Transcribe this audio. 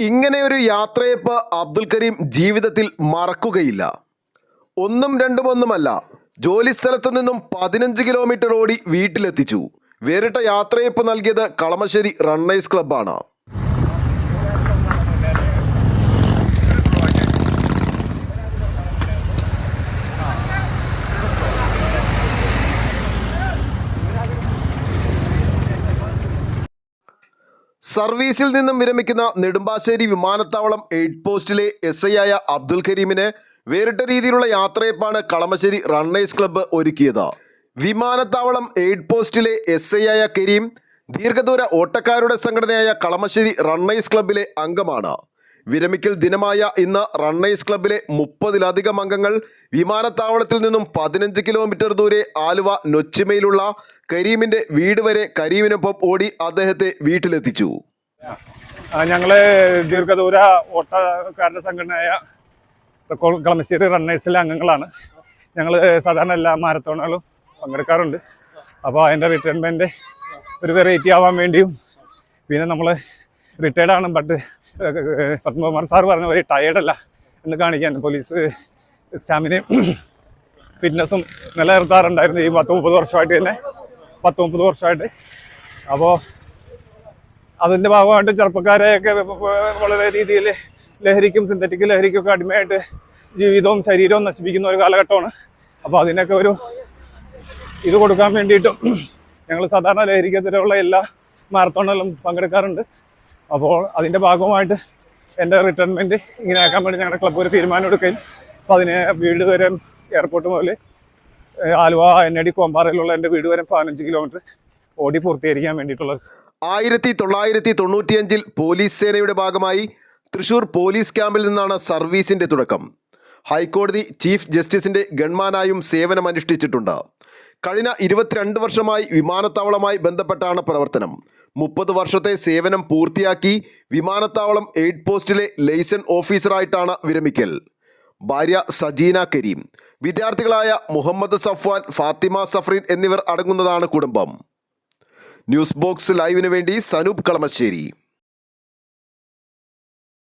ഇങ്ങനെയൊരു യാത്രയപ്പ് അബ്ദുൽ കരീം ജീവിതത്തിൽ മറക്കുകയില്ല. ഒന്നും രണ്ടുമൊന്നുമല്ല, ജോലിസ്ഥലത്തു നിന്നും 15 കിലോമീറ്റർ ഓടി വീട്ടിലെത്തിച്ചു. വേറിട്ട യാത്രയപ്പ് നൽകിയത് കളമശ്ശേരി റണ്ണേഴ്സ് ക്ലബ്ബാണ്. സർവീസിൽ നിന്നും വിരമിക്കുന്ന നെടുമ്പാശ്ശേരി വിമാനത്താവളം എയ്ഡ് പോസ്റ്റിലെ SI ആയ അബ്ദുൽ കരീമിന് വേറിട്ട രീതിയിലുള്ള യാത്രയപ്പാണ് കളമശ്ശേരി റണ്ണേഴ്സ് ക്ലബ്ബ് ഒരുക്കിയത്. വിമാനത്താവളം എയ്ഡ് പോസ്റ്റിലെ SI ആയ കരീം ദീർഘദൂര ഓട്ടക്കാരുടെ സംഘടനയായ കളമശ്ശേരി റണ്ണേഴ്സ് ക്ലബ്ബിലെ അംഗമാണ്. വിരമിക്കൽ ദിനമായ ഇന്ന് റണ്ണേഴ്സ് ക്ലബ്ബിലെ 30-ലധികം അംഗങ്ങൾ വിമാനത്താവളത്തിൽ നിന്നും 15 കിലോമീറ്റർ ദൂരെ ആലുവ നൊച്ചിമയിലുള്ള കരീമിൻ്റെ വീട് വരെ കരീമിനൊപ്പം ഓടി അദ്ദേഹത്തെ വീട്ടിലെത്തിച്ചു. ഞങ്ങൾ ദീർഘദൂര ഓട്ടക്കാരുടെ സംഘടനയായ കളമശ്ശേരി റണ്ണേഴ്സിലെ അംഗങ്ങളാണ്. ഞങ്ങൾ സാധാരണ എല്ലാ മാരത്തോണുകളും പങ്കെടുക്കാറുണ്ട്. അപ്പോൾ അതിൻ്റെ റിട്ടയർമെൻറ്റ് ഒരു വെറൈറ്റി ആവാൻ വേണ്ടിയും, പിന്നെ നമ്മൾ റിട്ടയർഡാണ്, ബട്ട് പത്മകുമാർ സാർ പറഞ്ഞ പോലെ ടയേർഡല്ല എന്ന് കാണിക്കാൻ പോലീസ് സ്റ്റാമിനയും ഫിറ്റ്നസ്സും നിലനിർത്താറുണ്ടായിരുന്നു ഈ 30-30 വർഷമായിട്ട് തന്നെ 30-30 വർഷമായിട്ട്. അപ്പോൾ അതിൻ്റെ ഭാഗമായിട്ട് ചെറുപ്പക്കാരെയൊക്കെ വളരെ രീതിയിൽ ലഹരിക്കും സിന്തറ്റിക് ലഹരിക്കൊക്കെ അടിമയായിട്ട് ജീവിതവും ശരീരവും നശിപ്പിക്കുന്ന ഒരു കാലഘട്ടമാണ്. അപ്പോൾ അതിനൊക്കെ ഒരു ഇത് കൊടുക്കാൻ വേണ്ടിയിട്ടും ഞങ്ങൾ സാധാരണ ലഹരിക്കെതിരെയുള്ള എല്ലാ മാരത്തോണിലും പങ്കെടുക്കാറുണ്ട്. അപ്പോൾ അതിൻ്റെ ഭാഗമായിട്ട് എൻ്റെ റിട്ടയർമെൻറ്റ് ഇങ്ങനെ ആക്കാൻ വേണ്ടി ഞങ്ങളുടെ ക്ലബ്ബ് ഒരു തീരുമാനം എടുക്കുകയും അപ്പോൾ അതിന് വീട് വരെ എയർപോർട്ട് മുതൽ ആലുവ NAD കോമ്പാറയിലുള്ള എൻ്റെ വീട് വരെ 15 കിലോമീറ്റർ ഓടി പൂർത്തീകരിക്കാൻ വേണ്ടിയിട്ടുള്ള 1995 പോലീസ് സേനയുടെ ഭാഗമായി തൃശൂർ പോലീസ് ക്യാമ്പിൽ നിന്നാണ് സർവീസിൻ്റെ തുടക്കം. ഹൈക്കോടതി ചീഫ് ജസ്റ്റിസിൻ്റെ ഗൺമാനായും സേവനമനുഷ്ഠിച്ചിട്ടുണ്ട്. കഴിഞ്ഞ 22 വർഷമായി വിമാനത്താവളവുമായി ബന്ധപ്പെട്ടാണ് പ്രവർത്തനം. 30 വർഷത്തെ സേവനം പൂർത്തിയാക്കി വിമാനത്താവളം എയ്ഡ് പോസ്റ്റിലെ ലൈസൺ ഓഫീസറായിട്ടാണ് വിരമിക്കൽ. ഭാര്യ സജീന കരീം, വിദ്യാർത്ഥികളായ മുഹമ്മദ് സഫ്വാൻ, ഫാത്തിമ സഫ്രീൻ എന്നിവർ അടങ്ങുന്നതാണ് കുടുംബം. ന്യൂസ് ബോക്സ് ലൈവിന് വേണ്ടി സനൂപ് കളമശ്ശേരി.